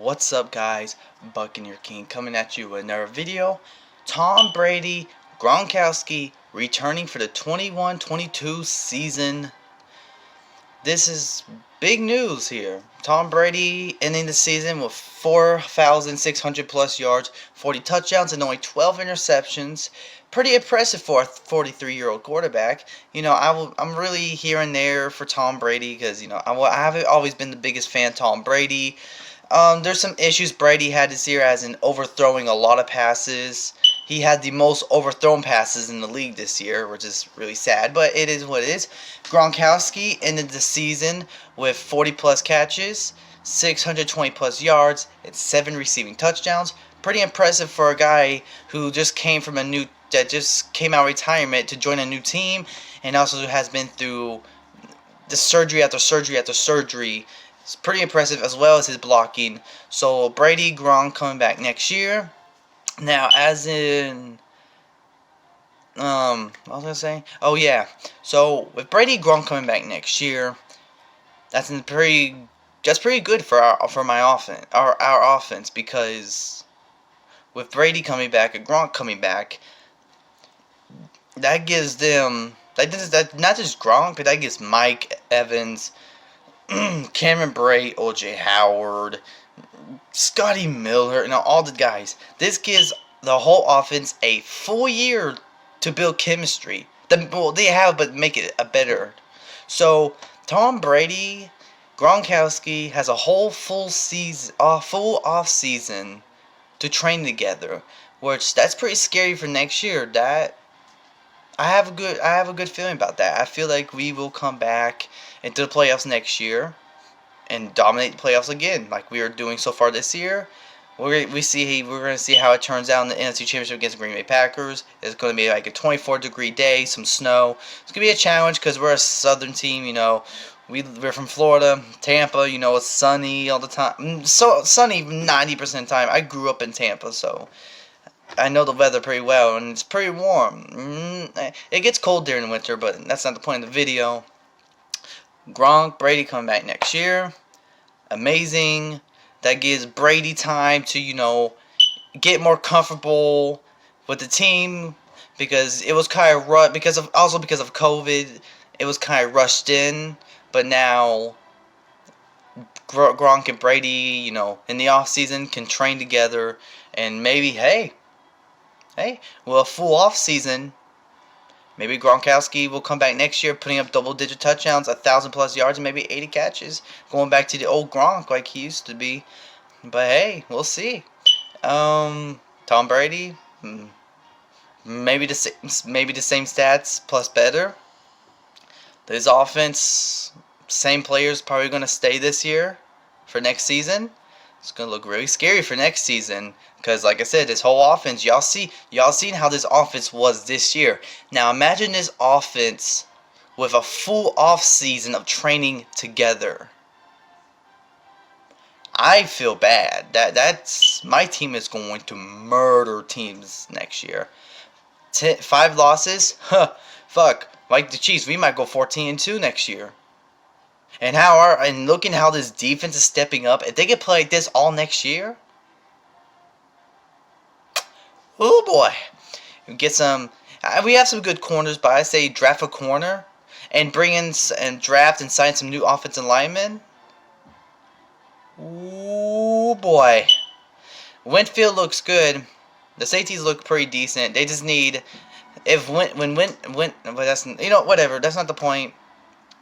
What's up, guys? Buccaneer King coming at you with another video. Tom Brady, Gronkowski returning for the 21-22 season. This is big news here. Tom Brady ending the season with 4,600 plus yards, 40 touchdowns, and only 12 interceptions. Pretty impressive for a 43-year-old quarterback. I'm really here and there for Tom Brady because I haven't always been the biggest fan of Tom Brady. There's some issues Brady had this year, as in overthrowing a lot of passes. He had the most overthrown passes in the league this year, which is really sad, but it is what it is. Gronkowski ended the season with 40 plus catches, 620 plus yards, and 7 receiving touchdowns. Pretty impressive for a guy who just came from just came out of retirement to join a new team, and also has been through the surgery after surgery after surgery. It's pretty impressive, as well as his blocking. So Brady, Gronk coming back next year. Now, as in, what was I gonna say? Oh yeah. So with Brady, Gronk coming back next year, that's pretty good for my offense, our offense, because with Brady coming back and Gronk coming back, that gives them that not just Gronk, but that gives Mike Evans, Cameron Bray, O.J. Howard, Scotty Miller, and all the guys. This gives the whole offense a full year to build chemistry. They have, but make it a better. So Tom Brady, Gronkowski has a whole full off season to train together, which that's pretty scary for next year. That I have a good feeling about that. I feel like we will come back into the playoffs next year and dominate the playoffs again, like we are doing so far this year. We're going to see how it turns out in the NFC Championship against the Green Bay Packers. It's going to be like a 24-degree day, some snow. It's going to be a challenge because we're a southern team. We're from Florida, Tampa. It's sunny all the time. So sunny 90% of the time. I grew up in Tampa, so I know the weather pretty well, and it's pretty warm. It gets cold during the winter, but that's not the point of the video. Gronk, Brady coming back next year. Amazing. That gives Brady time to, get more comfortable with the team, because it was kind of because of COVID, it was kind of rushed in. But now Gronk and Brady, in the off season can train together, and maybe a full off season. Maybe Gronkowski will come back next year, putting up double-digit touchdowns, 1,000 plus yards, and maybe 80 catches, going back to the old Gronk like he used to be. But hey, we'll see. Tom Brady, maybe the same stats plus better. His offense, same players probably going to stay this year for next season. It's going to look really scary for next season, because like I said, this whole offense, y'all seen how this offense was this year. Now imagine this offense with a full off season of training together. I feel bad. That's my team is going to murder teams next year. 5 losses? Huh. Fuck. Like the Chiefs, we might go 14-2 next year. And looking how this defense is stepping up, if they can play like this all next year, oh boy, we have some good corners, but I say draft a corner and bring in and draft and sign some new offensive linemen. Oh boy, Winfield looks good. The safeties look pretty decent. They just need but that's whatever. That's not the point,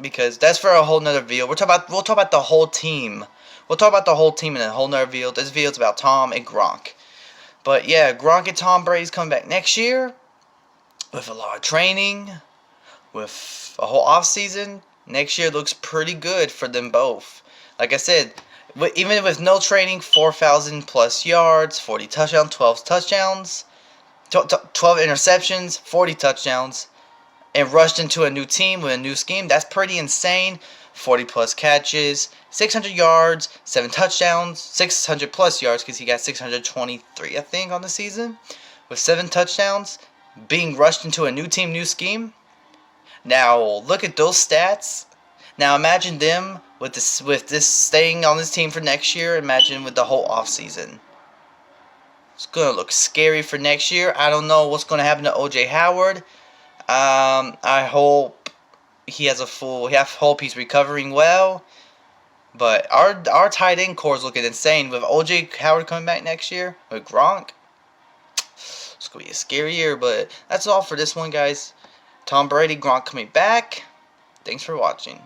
because that's for a whole nother video. We'll talk about the whole team. We'll talk about the whole team in a whole nother video. This video is about Tom and Gronk. But yeah, Gronk and Tom Brady's coming back next year with a lot of training, with a whole off season. Next year looks pretty good for them both. Like I said, even with no training, 4,000 plus yards, 40 touchdowns, 12 touchdowns, 12 interceptions, 40 touchdowns, and rushed into a new team with a new scheme. That's pretty insane. 40 plus catches, 600 yards, 7 touchdowns, 600 plus yards, because he got 623, I think, on the season, with 7 touchdowns, being rushed into a new team, new scheme. Now, look at those stats. Now imagine them with this staying on this team for next year. Imagine with the whole offseason. It's gonna look scary for next year. I don't know what's gonna happen to OJ Howard. I hope he has a full. I hope he's recovering well. But our tight end core is looking insane with OJ Howard coming back next year with Gronk. It's gonna be a scary year. But that's all for this one, guys. Tom Brady, Gronk coming back. Thanks for watching.